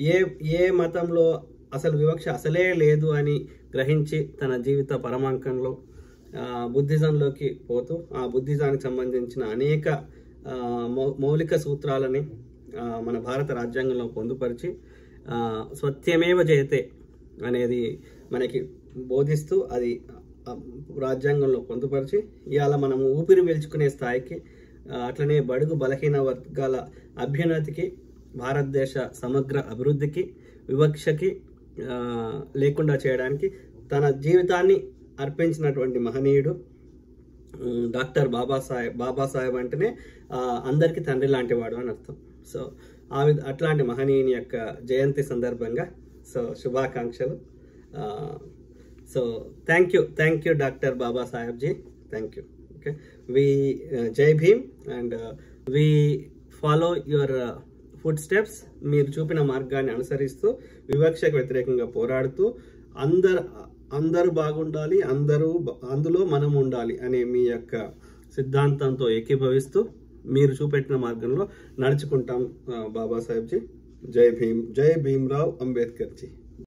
ఏ ఏ మతంలో అసలు వివక్ష అసలే లేదు అని గ్రహించి తన జీవిత పరమాంకంలో బుద్ధిజంలోకి పోతూ ఆ బుద్ధిజానికి సంబంధించిన అనేక మౌలిక సూత్రాలని మన భారత రాజ్యాంగంలో పొందుపరిచి సత్యమేవ జయతే అనేది మనకి బోధిస్తూ అది రాజ్యాంగంలో పొందుపరిచి ఇవాళ మనము ఊపిరి పీల్చుకునే స్థాయికి అట్లనే బడుగు బలహీన వర్గాల అభ్యున్నతికి భారతదేశ సమగ్ర అభివృద్ధికి వివక్షకి లేకుండా చేయడానికి తన జీవితాన్ని అర్పించినటువంటి మహనీయుడు డాక్టర్ బాబాసాహెబ్ అంటేనే అందరికీ తండ్రి లాంటి వాడు అని అర్థం. సో అట్లాంటి మహనీయుని యొక్క జయంతి సందర్భంగా సో శుభాకాంక్షలు. So thank you doctor Babasaheb ji, thank you. Okay, we Jai Bhim and we follow your footsteps. మీరు చూపిన మార్గాన్ని అనుసరిస్తూ వివక్షకు వ్యతిరేకంగా పోరాడుతూ అందరూ బాగుండాలి, అందులో మనం ఉండాలి అనే మీ యొక్క సిద్ధాంతంతో ఏకీభవిస్తూ మీరు చూపెట్టిన మార్గంలో నడుచుకుంటాం బాబాసాహెబ్ జీ. జై భీమ్, జై భీమ్రావ్ అంబేద్కర్ జీ.